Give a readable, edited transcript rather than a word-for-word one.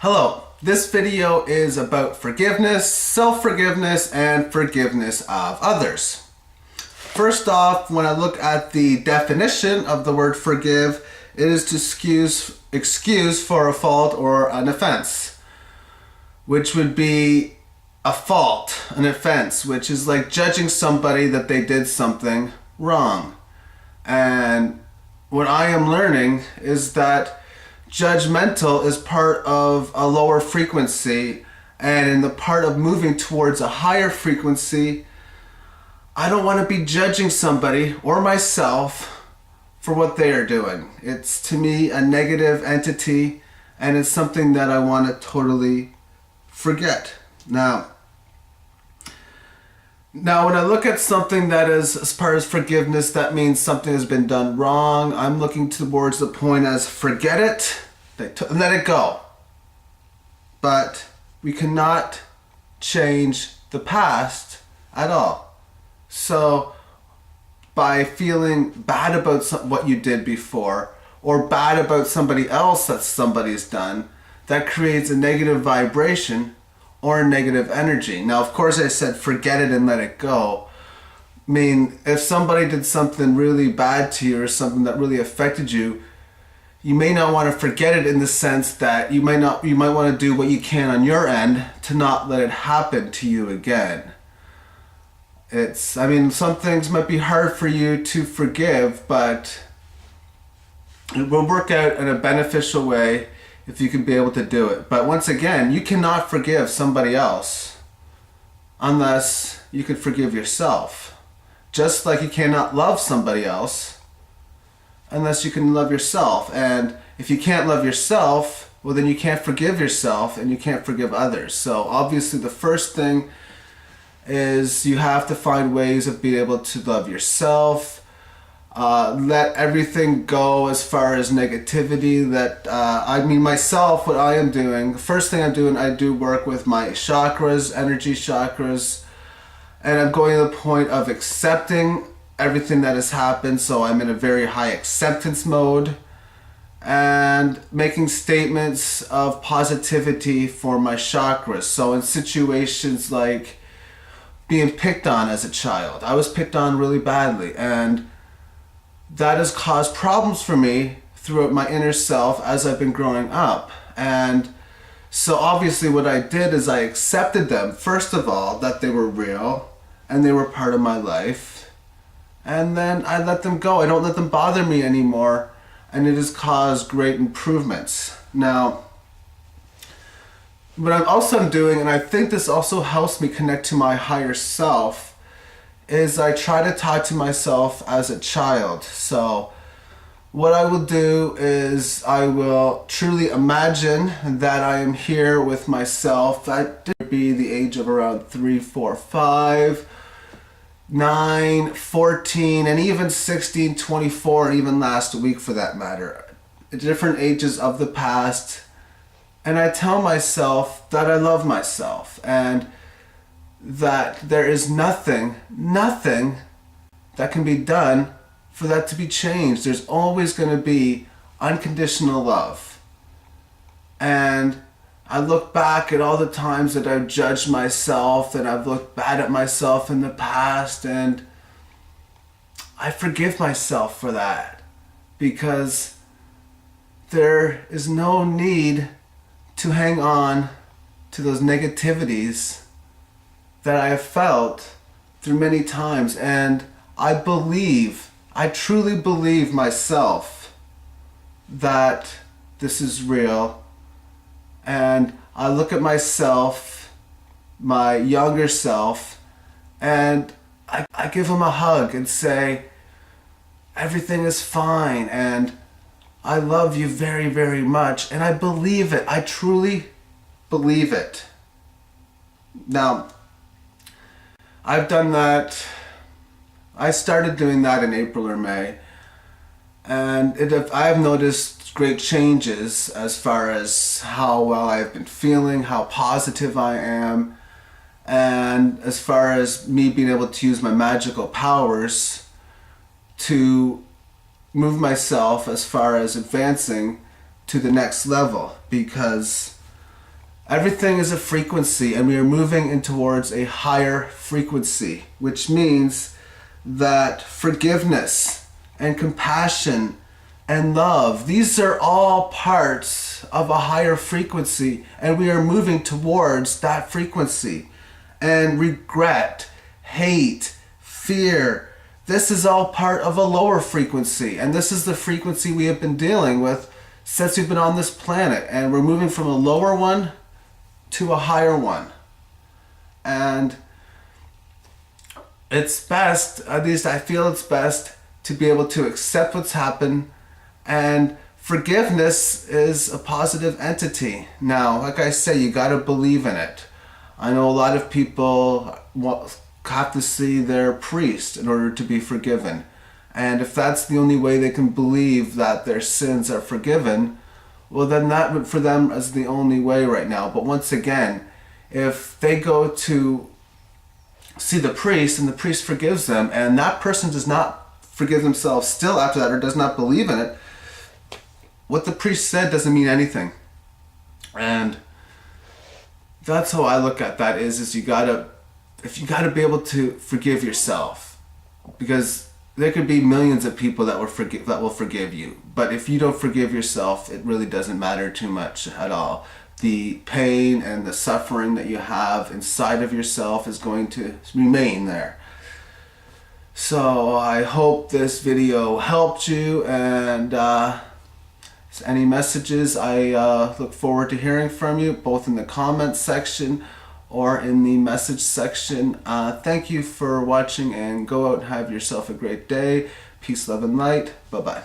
Hello, this video is about forgiveness, self-forgiveness, and forgiveness of others. First off, when I look at the definition of the word forgive, it is to excuse for a fault or an offense, which would be a fault, an offense, which is like judging somebody that they did something wrong. And what I am learning is that judgmental is part of a lower frequency, and in the part of moving towards a higher frequency, I don't want to be judging somebody or myself for what they are doing. It's to me a negative entity, and it's something that I want to totally forget. Now when I look at something that is, as far as forgiveness, that means something has been done wrong. I'm looking towards the point as forget it, let it go. But we cannot change the past at all. So by feeling bad about what you did before, or bad about somebody else that somebody's done, that creates a negative vibration or negative energy. Now, of course, I said forget it and let it go. I mean, if somebody did something really bad to you or something that really affected you, you may not want to forget it in the sense that you might want to do what you can on your end to not let it happen to you again. Some things might be hard for you to forgive, but it will work out in a beneficial way if you can be able to do it. But once again, you cannot forgive somebody else unless you can forgive yourself. Just like you cannot love somebody else unless you can love yourself. And if you can't love yourself, well, then you can't forgive yourself and you can't forgive others. So obviously the first thing is you have to find ways of being able to love yourself. Let everything go as far as negativity. Myself, what I am doing, the first thing I'm doing, I do work with my chakras, energy chakras, and I'm going to the point of accepting everything that has happened. So I'm in a very high acceptance mode and making statements of positivity for my chakras. So in situations like being picked on as a child, I was picked on really badly, and that has caused problems for me throughout my inner self as I've been growing up. And so obviously what I did is I accepted them, first of all, that they were real and they were part of my life. And then I let them go. I don't let them bother me anymore. And it has caused great improvements. Now, what I'm also doing, and I think this also helps me connect to my higher self, is I try to talk to myself as a child. So what I will do is I will truly imagine that I am here with myself. That would be the age of around 3, 4, 5, 9, 14, and even 16, 24, and even last week for that matter. Different ages of the past. And I tell myself that I love myself and that there is nothing that can be done for that to be changed. There's always going to be unconditional love. And I look back at all the times that I've judged myself and I've looked bad at myself in the past, and I forgive myself for that, because there is no need to hang on to those negativities that I have felt through many times. And I truly believe myself that this is real. And I look at myself, my younger self, and I give him a hug and say, everything is fine, and I love you very, very much. And I believe it. I truly believe it. Now, I've done that. I started doing that in April or May, and I have noticed great changes as far as how well I've been feeling, how positive I am, and as far as me being able to use my magical powers to move myself as far as advancing to the next level. Because Everything is a frequency, and we are moving in towards a higher frequency, which means that forgiveness and compassion and love, these are all parts of a higher frequency, and we are moving towards that frequency. And regret, hate, fear, this is all part of a lower frequency, and this is the frequency we have been dealing with since we've been on this planet, and we're moving from a lower one to a higher one. And it's best, at least I feel it's best, to be able to accept what's happened. And forgiveness is a positive entity. Now, like I say, you got to believe in it. I know a lot of people have to see their priest in order to be forgiven. And if that's the only way they can believe that their sins are forgiven, well, then that for them is the only way right now. But once again, if they go to see the priest and the priest forgives them, and that person does not forgive themselves still after that, or does not believe in it, what the priest said doesn't mean anything. And that's how I look at that is you gotta be able to forgive yourself, because there could be millions of people that will forgive you, but if you don't forgive yourself, it really doesn't matter too much at all. The pain and the suffering that you have inside of yourself is going to remain there. So I hope this video helped you, and any messages, I look forward to hearing from you, both in the comments section or in the message section. Thank you for watching, and go out and have yourself a great day. Peace, love, and light. Bye-bye.